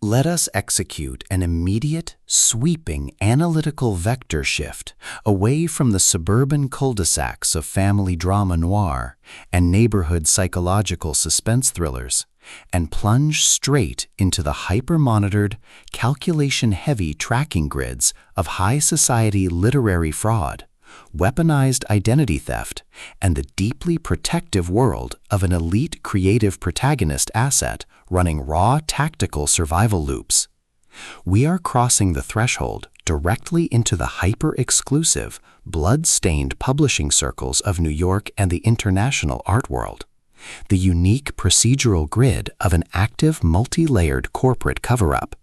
Let us execute an immediate, sweeping analytical vector shift away from the suburban cul-de-sacs of family drama noir and neighborhood psychological suspense thrillers, and plunge straight into the hyper-monitored, calculation-heavy tracking grids of high society literary fraud, weaponized identity theft, and the deeply protective world of an elite creative protagonist asset running raw tactical survival loops. We are crossing the threshold directly into the hyper-exclusive, blood-stained publishing circles of New York and the international art world. The unique procedural grid of an active, multi-layered corporate cover-up,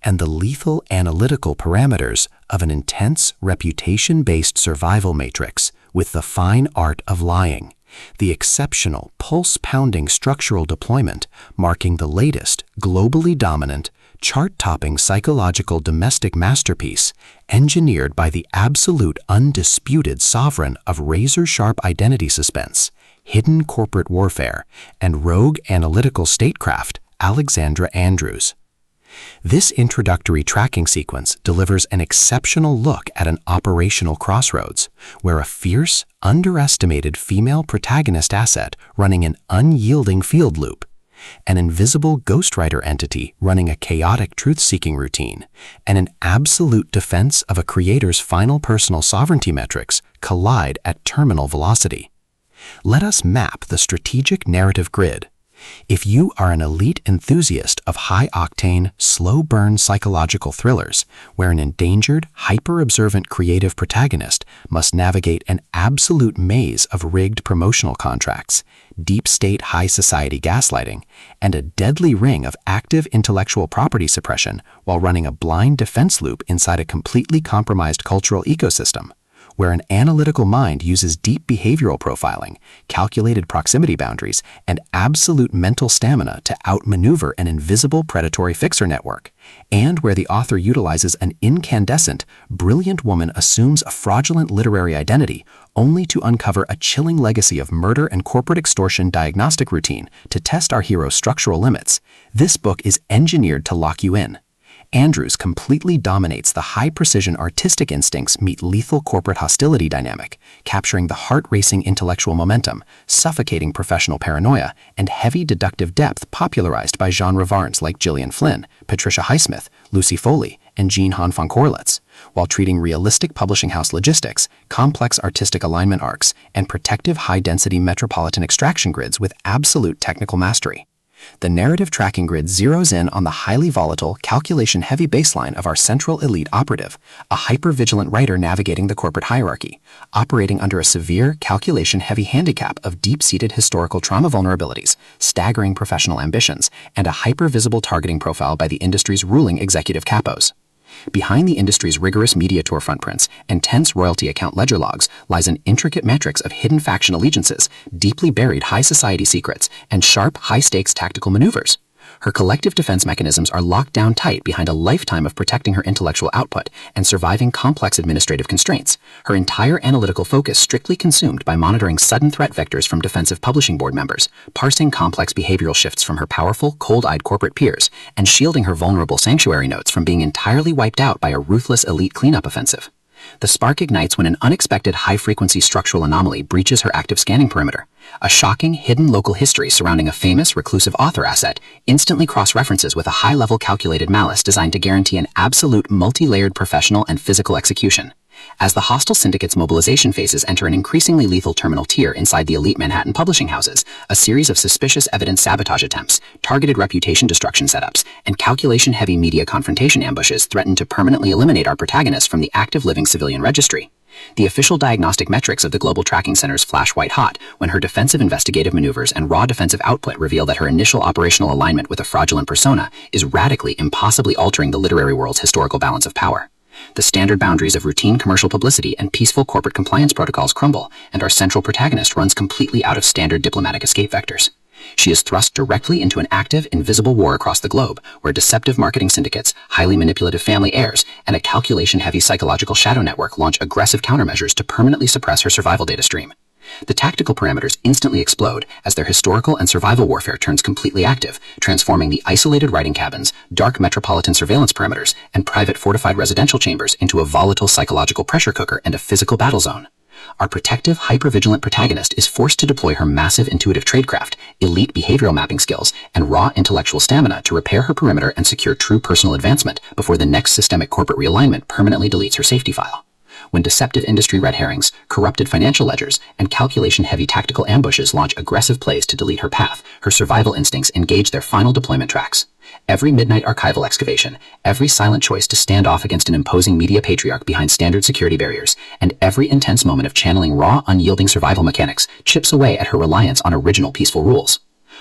and the lethal analytical parameters of an intense, reputation-based survival matrix with the fine art of lying, the exceptional, pulse-pounding structural deployment marking the latest, globally dominant, chart-topping psychological domestic masterpiece engineered by the absolute undisputed sovereign of razor-sharp identity suspense, hidden corporate warfare, and rogue analytical statecraft, Alexandra Andrews. This introductory tracking sequence delivers an exceptional look at an operational crossroads, where a fierce, underestimated female protagonist asset running an unyielding field loop, an invisible ghostwriter entity running a chaotic truth-seeking routine, and an absolute defense of a creator's final personal sovereignty metrics collide at terminal velocity. Let us map the strategic narrative grid. If you are an elite enthusiast of high-octane, slow-burn psychological thrillers, where an endangered, hyper-observant creative protagonist must navigate an absolute maze of rigged promotional contracts, deep-state high-society gaslighting, and a deadly ring of active intellectual property suppression while running a blind defense loop inside a completely compromised cultural ecosystem, where an analytical mind uses deep behavioral profiling, calculated proximity boundaries, and absolute mental stamina to outmaneuver an invisible predatory fixer network, and where the author utilizes an incandescent, brilliant woman assumes a fraudulent literary identity only to uncover a chilling legacy of murder and corporate extortion diagnostic routine to test our hero's structural limits, this book is engineered to lock you in. Andrews completely dominates the high-precision artistic instincts meet lethal corporate hostility dynamic, capturing the heart-racing intellectual momentum, suffocating professional paranoia, and heavy deductive depth popularized by genre varns like Gillian Flynn, Patricia Highsmith, Lucy Foley, and Jean Han von Korlitz, while treating realistic publishing house logistics, complex artistic alignment arcs, and protective high-density metropolitan extraction grids with absolute technical mastery. The narrative tracking grid zeroes in on the highly volatile, calculation-heavy baseline of our central elite operative, a hyper-vigilant writer navigating the corporate hierarchy, operating under a severe, calculation-heavy handicap of deep-seated historical trauma vulnerabilities, staggering professional ambitions, and a hyper-visible targeting profile by the industry's ruling executive capos. Behind the industry's rigorous media tour frontprints and tense royalty account ledger logs lies an intricate matrix of hidden faction allegiances, deeply buried high society secrets, and sharp, high-stakes tactical maneuvers. Her collective defense mechanisms are locked down tight behind a lifetime of protecting her intellectual output and surviving complex administrative constraints, her entire analytical focus strictly consumed by monitoring sudden threat vectors from defensive publishing board members, parsing complex behavioral shifts from her powerful, cold-eyed corporate peers, and shielding her vulnerable sanctuary notes from being entirely wiped out by a ruthless elite cleanup offensive. The spark ignites when an unexpected high-frequency structural anomaly breaches her active scanning perimeter. A shocking, hidden local history surrounding a famous, reclusive author asset instantly cross-references with a high-level calculated malice designed to guarantee an absolute multi-layered professional and physical execution. As the hostile syndicate's mobilization phases enter an increasingly lethal terminal tier inside the elite Manhattan publishing houses, a series of suspicious evidence sabotage attempts, targeted reputation destruction setups, and calculation-heavy media confrontation ambushes threaten to permanently eliminate our protagonist from the active living civilian registry. The official diagnostic metrics of the Global Tracking Centers flash white-hot when her defensive investigative maneuvers and raw defensive output reveal that her initial operational alignment with a fraudulent persona is radically, impossibly altering the literary world's historical balance of power. The standard boundaries of routine commercial publicity and peaceful corporate compliance protocols crumble, and our central protagonist runs completely out of standard diplomatic escape vectors. She is thrust directly into an active, invisible war across the globe, where deceptive marketing syndicates, highly manipulative family heirs, and a calculation-heavy psychological shadow network launch aggressive countermeasures to permanently suppress her survival data stream. The tactical parameters instantly explode as their historical and survival warfare turns completely active, transforming the isolated riding cabins, dark metropolitan surveillance perimeters, and private fortified residential chambers into a volatile psychological pressure cooker and a physical battle zone. Our protective, hyper-vigilant protagonist is forced to deploy her massive intuitive tradecraft, elite behavioral mapping skills, and raw intellectual stamina to repair her perimeter and secure true personal advancement before the next systemic corporate realignment permanently deletes her safety file. When deceptive industry red herrings, corrupted financial ledgers, and calculation-heavy tactical ambushes launch aggressive plays to delete her path, her survival instincts engage their final deployment tracks. Every midnight archival excavation, every silent choice to stand off against an imposing media patriarch behind standard security barriers, and every intense moment of channeling raw, unyielding survival mechanics chips away at her reliance on original peaceful rules.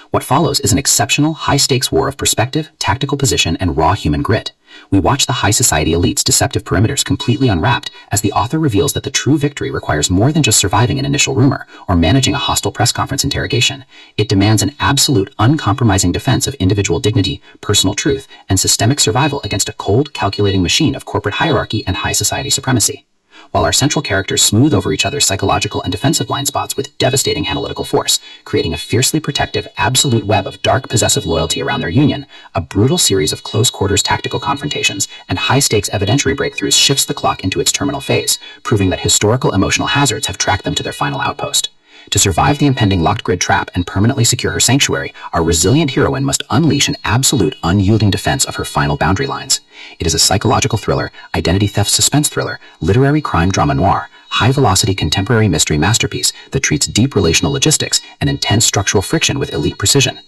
What follows is an exceptional, high-stakes war of perspective, tactical position, and raw human grit. We watch the high society elite's deceptive perimeters completely unwrapped as the author reveals that the true victory requires more than just surviving an initial rumor or managing a hostile press conference interrogation. It demands an absolute, uncompromising defense of individual dignity, personal truth, and systemic survival against a cold, calculating machine of corporate hierarchy and high society supremacy. While our central characters smooth over each other's psychological and defensive blind spots with devastating analytical force, creating a fiercely protective, absolute web of dark, possessive loyalty around their union, a brutal series of close-quarters tactical confrontations and high-stakes evidentiary breakthroughs shifts the clock into its terminal phase, proving that historical emotional hazards have tracked them to their final outpost. To survive the impending locked grid trap and permanently secure her sanctuary, our resilient heroine must unleash an absolute, unyielding defense of her final boundary lines. It is a psychological thriller, identity theft suspense thriller, literary crime drama noir, high-velocity contemporary mystery masterpiece that treats deep relational logistics and intense structural friction with elite precision.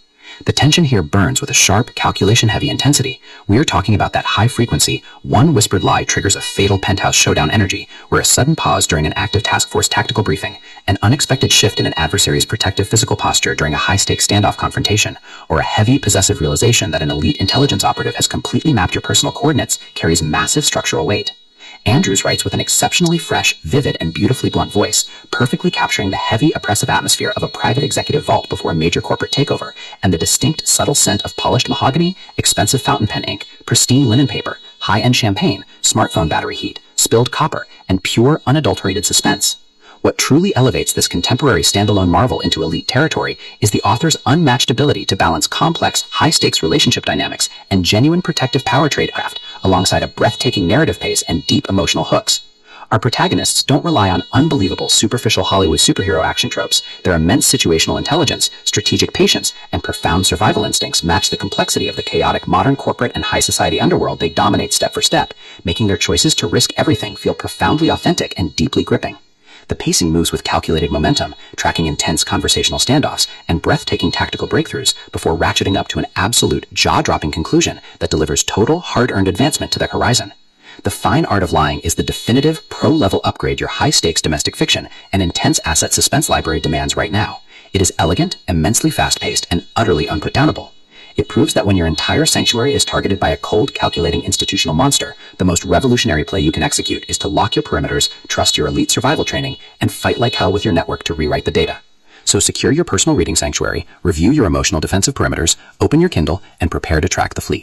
The tension here burns with a sharp, calculation-heavy intensity. We are talking about that high-frequency, one whispered lie triggers a fatal penthouse showdown energy, where a sudden pause during an active task force tactical briefing, an unexpected shift in an adversary's protective physical posture during a high-stakes standoff confrontation, or a heavy, possessive realization that an elite intelligence operative has completely mapped your personal coordinates carries massive structural weight. Andrews writes with an exceptionally fresh, vivid, and beautifully blunt voice, perfectly capturing the heavy, oppressive atmosphere of a private executive vault before a major corporate takeover, and the distinct, subtle scent of polished mahogany, expensive fountain pen ink, pristine linen paper, high-end champagne, smartphone battery heat, spilled copper, and pure, unadulterated suspense. What truly elevates this contemporary standalone marvel into elite territory is the author's unmatched ability to balance complex, high-stakes relationship dynamics and genuine protective power tradecraft alongside a breathtaking narrative pace and deep emotional hooks. Our protagonists don't rely on unbelievable, superficial Hollywood superhero action tropes. Their immense situational intelligence, strategic patience, and profound survival instincts match the complexity of the chaotic modern corporate and high society underworld they dominate step for step, making their choices to risk everything feel profoundly authentic and deeply gripping. The pacing moves with calculated momentum, tracking intense conversational standoffs and breathtaking tactical breakthroughs before ratcheting up to an absolute, jaw-dropping conclusion that delivers total, hard-earned advancement to their horizon. The Fine Art of Lying is the definitive, pro-level upgrade your high-stakes domestic fiction and intense asset suspense library demands right now. It is elegant, immensely fast-paced, and utterly unputdownable. It proves that when your entire sanctuary is targeted by a cold, calculating institutional monster, the most revolutionary play you can execute is to lock your perimeters, trust your elite survival training, and fight like hell with your network to rewrite the data. So secure your personal reading sanctuary, review your emotional defensive perimeters, open your Kindle, and prepare to track the fleet.